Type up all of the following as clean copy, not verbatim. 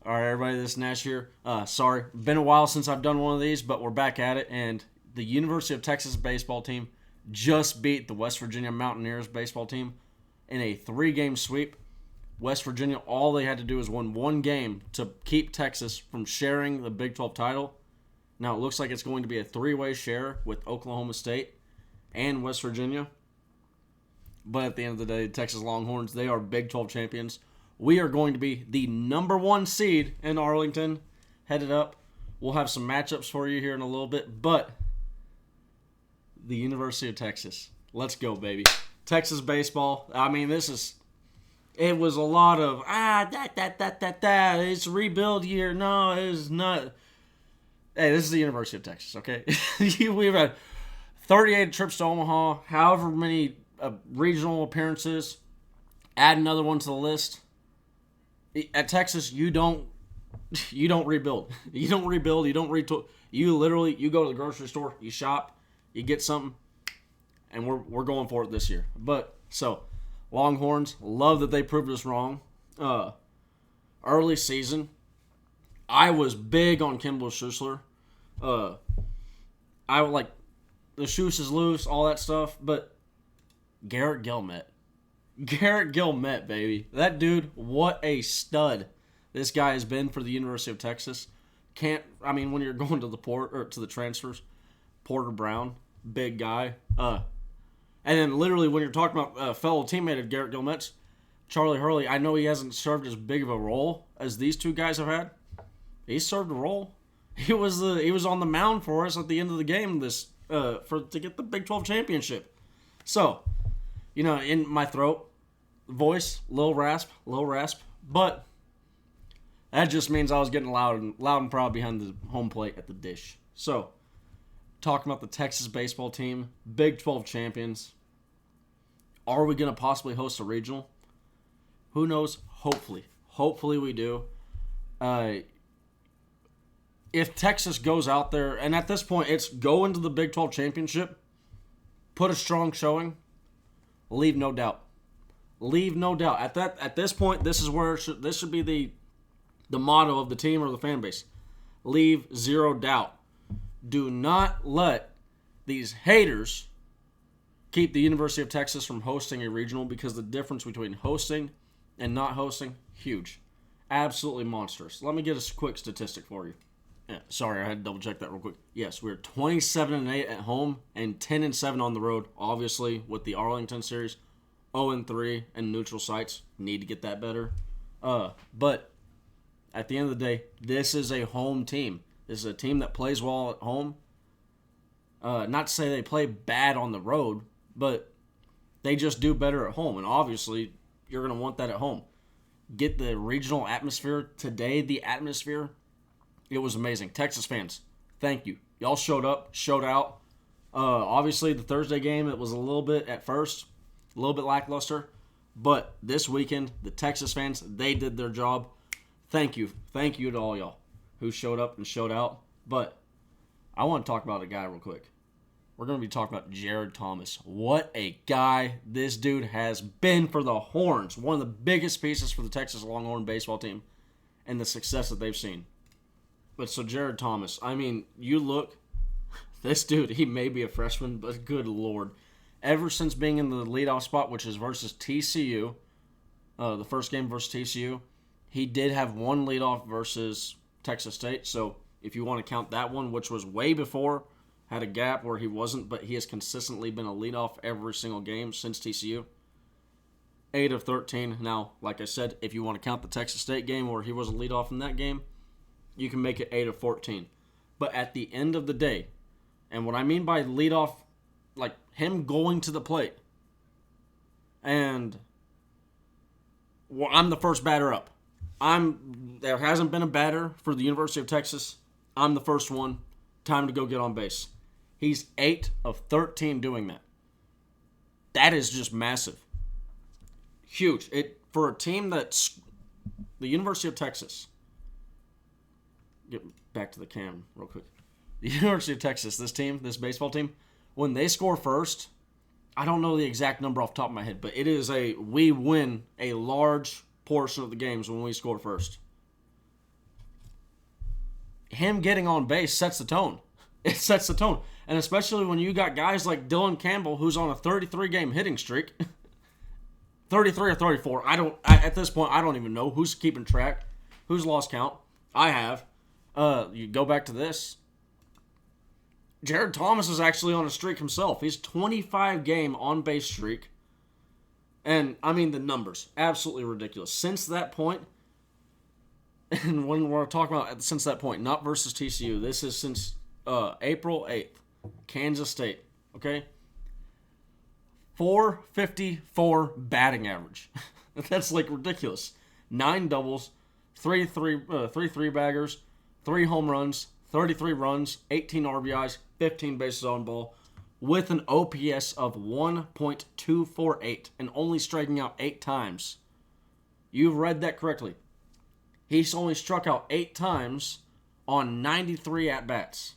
All right, everybody, this is Nash here. Sorry, been a while since I've done one of these, but we're back at it. And the University of Texas baseball team just beat the West Virginia Mountaineers baseball team in a 3-game sweep. West Virginia, all they had to do was win one game to keep Texas from sharing the Big 12 title. Now, it looks like it's going to be a 3-way share with Oklahoma State and West Virginia. But at the end of the day, Texas Longhorns, they are Big 12 champions. We are going to be the number 1 seed in Arlington, headed up. We'll have some matchups for you here in a little bit, but the University of Texas. Let's go, baby. Texas baseball. I mean, it was a lot of, it's rebuild year. No, it's not. Hey, this is the University of Texas, okay? We've had 38 trips to Omaha, however many regional appearances. Add another one to the list. At Texas, you don't rebuild. You don't rebuild. You don't retool. You literally go to the grocery store, you shop, you get something, and we're going for it this year. But so Longhorns, love that they proved us wrong. Early season, I was big on Kimball Schuessler. I would like the shoes is loose, all that stuff, but Garrett Gilmet, baby. That dude, what a stud this guy has been for the University of Texas. When you're going to the transfers, Porter Brown, big guy. And then literally when you're talking about a fellow teammate of Garrett Gilmet's, Charlie Hurley, I know he hasn't served as big of a role as these two guys have had. He served a role. He was on the mound for us at the end of the game to get the Big 12 championship. So, in my throat, voice, little rasp, but that just means I was getting loud and proud behind the home plate at the dish. So, talking about the Texas baseball team, Big 12 champions. Are we going to possibly host a regional? Who knows? Hopefully we do. If Texas goes out there, and at this point it's go into the Big 12 championship, put a strong showing, leave no doubt. At this point, this should be the motto of the team or the fan base. Leave zero doubt. Do not let these haters keep the University of Texas from hosting a regional, because the difference between hosting and not hosting, huge. Absolutely monstrous. Let me get a quick statistic for you. Yeah, sorry, I had to double check that real quick. Yes, we're 27-8 at home and 10-7 on the road. Obviously, with the Arlington series, 0-3 and neutral sites. Need to get that better. But at the end of the day, this is a home team. This is a team that plays well at home. Not to say they play bad on the road, but they just do better at home. And obviously, you're going to want that at home. Get the regional atmosphere. Today, the atmosphere, it was amazing. Texas fans, thank you. Y'all showed up, showed out. Obviously, the Thursday game, it was a little bit lackluster. But this weekend, the Texas fans, they did their job. Thank you. Thank you to all y'all who showed up and showed out. But I want to talk about a guy real quick. We're going to be talking about Jared Thomas. What a guy this dude has been for the Horns. One of the biggest pieces for the Texas Longhorn baseball team and the success that they've seen. But so Jared Thomas, you look, this dude, he may be a freshman, but good Lord. Ever since being in the leadoff spot, which is versus TCU, the first game versus TCU, he did have one leadoff versus Texas State. So if you want to count that one, which was way before, had a gap where he wasn't, but he has consistently been a leadoff every single game since TCU. 8 of 13. Now, like I said, if you want to count the Texas State game where he wasn't leadoff in that game, you can make it 8 of 14. But at the end of the day, and what I mean by leadoff, like him going to the plate, and I'm the first batter up. There hasn't been a batter for the University of Texas. I'm the first one. Time to go get on base. He's 8 of 13 doing that. That is just massive. Huge. For a team that's the University of Texas. Get back to the cam real quick. The University of Texas, this baseball team, when they score first, I don't know the exact number off the top of my head, but we win a large portion of the games when we score first. him getting on base sets the tone. It sets the tone. And especially when you got guys like Dylan Campbell, who's on a 33-game hitting streak. 33 or 34. At this point, I don't even know who's keeping track. Who's lost count. I have. You go back to this. Jared Thomas is actually on a streak himself. He's 25-game on-base streak. And, I mean, the numbers. Absolutely ridiculous. Since that point, and when we're talking about since that point, not versus TCU, this is since April 8th. Kansas State. Okay? 454 batting average. That's, like, ridiculous. 9 doubles, 3 three-baggers, 3 home runs, 33 runs, 18 RBIs, 15 bases on ball, with an OPS of 1.248 and only striking out 8 times. You've read that correctly. He's only struck out 8 times on 93 at-bats.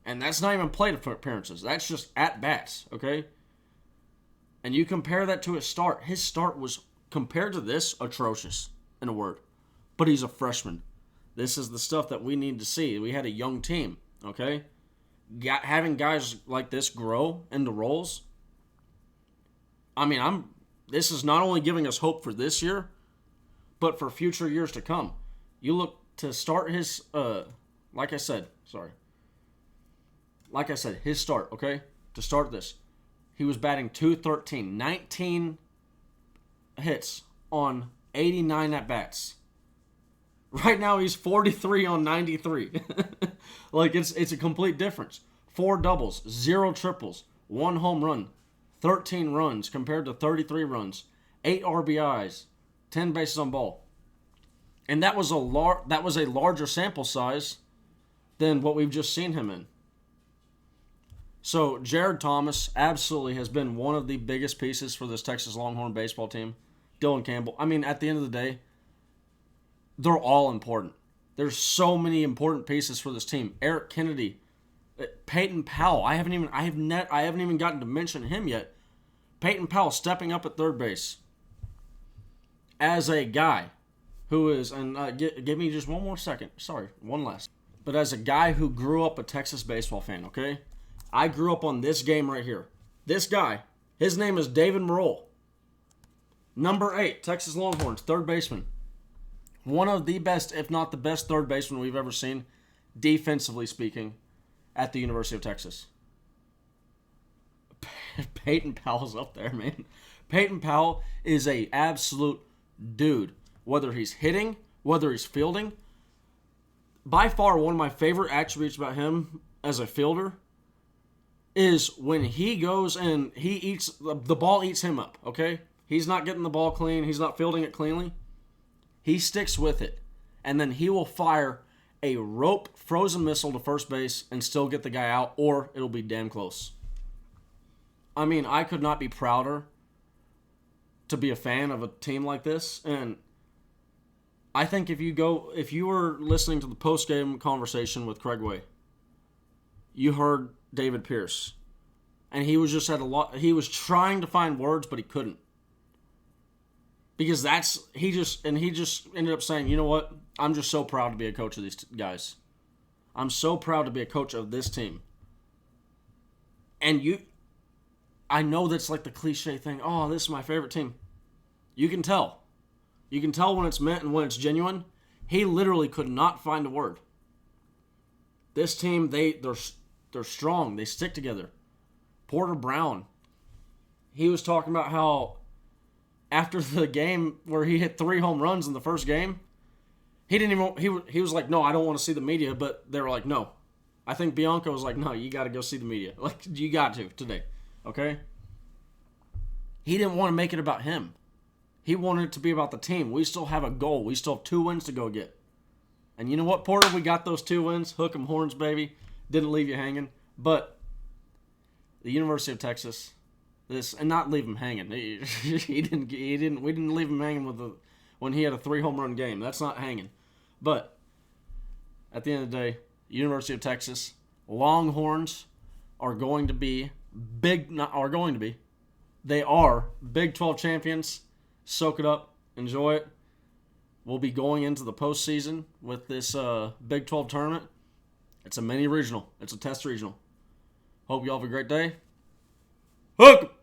And that's not even plate appearances. That's just at-bats, okay? And you compare that to his start. His start was, compared to this, atrocious, in a word. But he's a freshman. This is the stuff that we need to see. We had a young team, okay? Having guys like this grow into roles. I mean, this is not only giving us hope for this year, but for future years to come. You look to start his, like I said, his start, okay? To start this, he was batting .213, 19 hits on 89 at-bats. Right now, he's 43 on 93. Like, it's a complete difference. 4 doubles, 0 triples, 1 home run, 13 runs compared to 33 runs, 8 RBIs, 10 bases on ball. And that was a larger sample size than what we've just seen him in. So, Jared Thomas absolutely has been one of the biggest pieces for this Texas Longhorn baseball team. Dylan Campbell. I mean, at the end of the day, they're all important. There's so many important pieces for this team. Eric Kennedy, Peyton Powell. I haven't even gotten to mention him yet. Peyton Powell stepping up at third base as a guy who is, and give me just one more second. Sorry, one last. But as a guy who grew up a Texas baseball fan, okay? I grew up on this game right here. This guy, his name is David Merle. Number 8, Texas Longhorns, third baseman. One of the best, if not the best, third baseman we've ever seen, defensively speaking, at the University of Texas. Peyton Powell's up there, man. Peyton Powell is a absolute dude. Whether he's hitting, whether he's fielding. By far, one of my favorite attributes about him as a fielder is when he goes and he eats, the ball eats him up, okay? He's not getting the ball clean. He's not fielding it cleanly. He sticks with it, and then he will fire a rope frozen missile to first base and still get the guy out, or it'll be damn close. I mean, I could not be prouder to be a fan of a team like this, and I think if you were listening to the post-game conversation with Craig Way, you heard David Pierce, and he was just he was trying to find words, but he couldn't. Because he just ended up saying, you know what? I'm just so proud to be a coach of these guys. I'm so proud to be a coach of this team. And I know that's like the cliche thing. Oh, this is my favorite team. You can tell. You can tell when it's meant and when it's genuine. He literally could not find a word. This team, they're strong. They stick together. Porter Brown, he was talking about how after the game where he hit 3 home runs in the first game, he was like, no, I don't want to see the media, but they were like, no. I think Bianco was like, no, you got to go see the media. Like, you got to today, okay? He didn't want to make it about him. He wanted it to be about the team. We still have a goal. We still have 2 wins to go get. And you know what, Porter? We got those 2 wins. Hook 'em horns, baby. Didn't leave you hanging. But the University of Texas, and not leave him hanging. We didn't leave him hanging when he had a 3 home run game. That's not hanging. But at the end of the day, University of Texas Longhorns are going to be They are Big 12 champions. Soak it up. Enjoy it. We'll be going into the postseason with this Big 12 tournament. It's a mini regional. It's a test regional. Hope you all have a great day. Hook!